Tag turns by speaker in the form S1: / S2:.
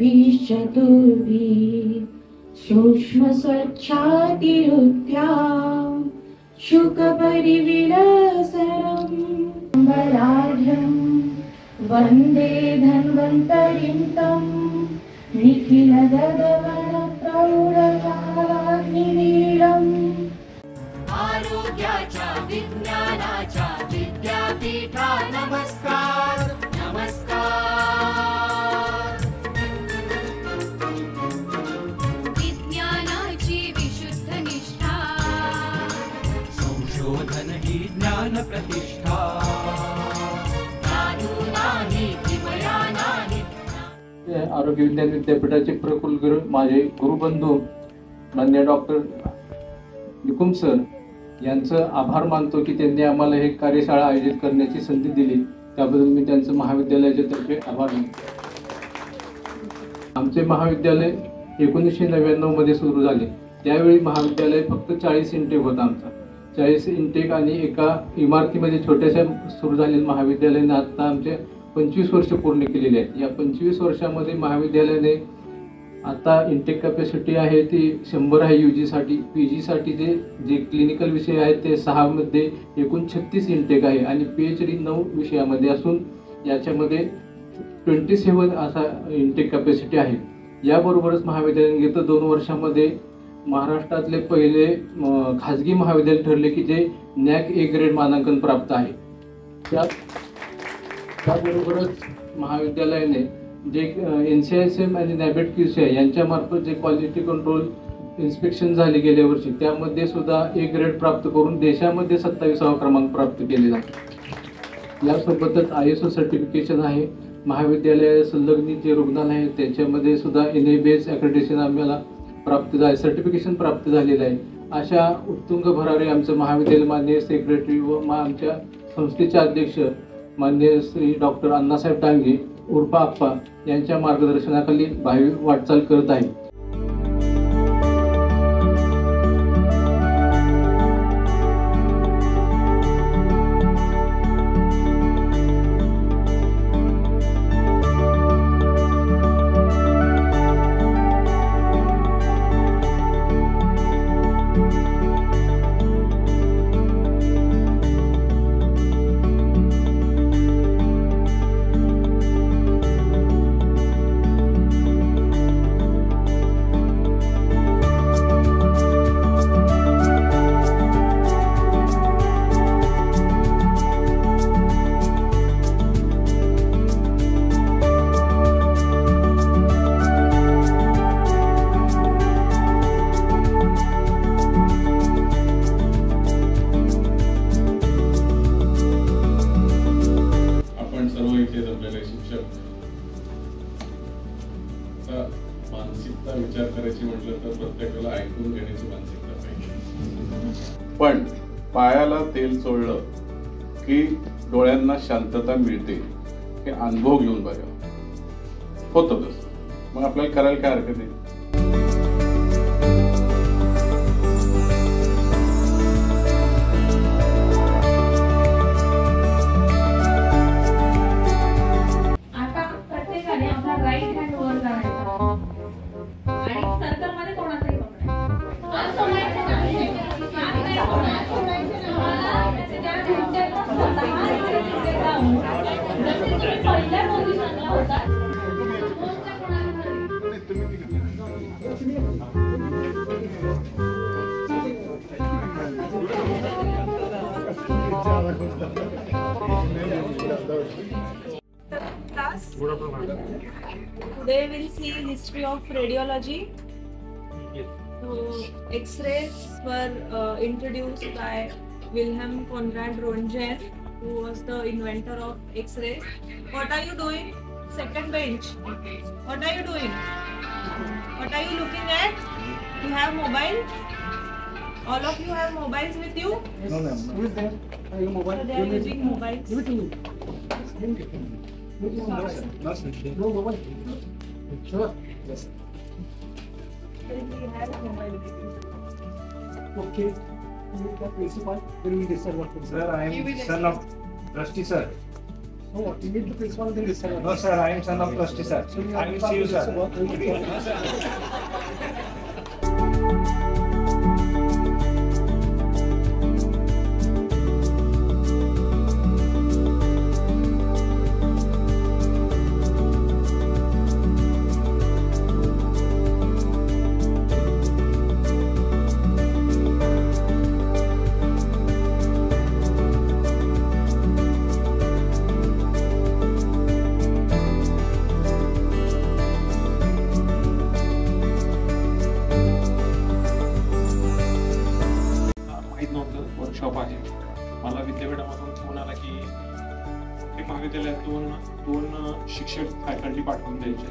S1: चतुर्भिः सूक्ष्म स्वच्छातिरुत्या शुकपरिविलसरम् बलाढ्यं वन्दे धन्वन्तरिं तं निखिलगगनप्रौढकालाग्निवीरम्
S2: आरोग्याच्या विज्ञानाच्या विद्यापीठा नमस्कार नमस्कार। विज्ञानाची विशुद्ध निष्ठा संशोधन ही ज्ञान प्रतिष्ठा नाही किमया नाही।
S3: आरोग्य विज्ञान विद्यापीठाचे प्रकुलगुरू माझे गुरुबंधू माननीय डॉक्टर निकुम सर यांचं आभार मानतो की त्यांनी आम्हाला हे कार्यशाळा आयोजित करण्याची संधी दिली, त्याबद्दल मी त्यांचं महाविद्यालयाच्या तर्फे आभार मानतो। आमचे महाविद्यालय 1999 मध्ये सुरू झाले। त्यावेळी महाविद्यालय फक्त 40 इंटेक होता आमचा, 40 इंटेक आणि एका इमारतीमध्ये छोट्याशा सुरू झालेल्या महाविद्यालयाने आता आमचे 25 वर्ष पूर्ण केलेली आहेत। या 25 वर्षामध्ये महाविद्यालयाने आता इंटेक कॅपॅसिटी आहे ती 100 आहे UG साठी। PG साठी जे क्लिनिकल विषय आहेत ते 6 मध्ये एकूण 36 इंटेक आहे आणि PhD 9 विषयामध्ये असून याच्यामध्ये 27 असा इंटेक कॅपॅसिटी आहे। याबरोबरच महाविद्यालयाने गेल्या 2 वर्षामध्ये महाराष्ट्रातले पहिले खाजगी महाविद्यालय ठरले की जे NAC A ग्रेड मानांकन प्राप्त आहे। त्याबरोबरच महाविद्यालयाने जे NCISM आणि NABET QCI यांच्यामार्फत जे क्वालिटी कंट्रोल इन्स्पेक्शन झाले गेल्या वर्षी त्यामध्ये सुद्धा A ग्रेड प्राप्त करून देशामध्ये 27वा क्रमांक प्राप्त केलेला आहे। यासोबतच ISO सर्टिफिकेशन आहे। महाविद्यालय संलग्नित जे रुग्णालय आहेत त्याच्यामध्ये सुद्धा NABS accreditation आम्हाला प्राप्त झाले, सर्टिफिकेशन प्राप्त झालेलं आहे। अशा उत्तुंग भरारी आमचं महाविद्यालय माननीय सेक्रेटरी व आमच्या संस्थेचे अध्यक्ष माननीय श्री डॉक्टर अण्णासाहेब डांगे उर्फ आप्पा यांच्या मार्गदर्शनाखाली भावी वाटचाल करत आहे।
S4: मानसिकता विचार करायची म्हटलं तर प्रत्येकाला ऐकून घेण्याची मानसिकता पाहिजे, पण पायाला तेल चोळलं की डोळ्यांना शांतता मिळते हे अनुभव घेऊन बघा होतं तसं। मग आपल्याला करायला काय हरकत नाही।
S5: Today we'll see history of radiology. So X-rays were introduced by Wilhelm Conrad Röntgen, who was the inventor of X-rays. What are you doing? Second bench. What are you doing? What are you looking at? You have mobile? All of you have mobiles with you?
S6: No, ma'am. Who is there? Are you mobile?
S5: So they are using mobiles.
S6: Give it to me. No mobile. Sure. Yes.
S5: We have mobile with you.
S6: Okay. You can principal. Then we decide what to do.
S7: Sir, I am son of Trustee, sir.
S6: Oh, you meet the principal in this, sir?
S7: No, sir, I am son of trustee, sir.
S6: So you
S7: I
S6: have
S7: will
S6: to
S7: see you,
S6: talk
S7: sir.
S6: to this about-
S8: माहीत नव्हतं workshop आहे. मला विद्यापीठामधून phone आला की प्रत्येक महाविद्यालयातून दोन शिक्षक फॅकल्टी पाठवून द्यायचे.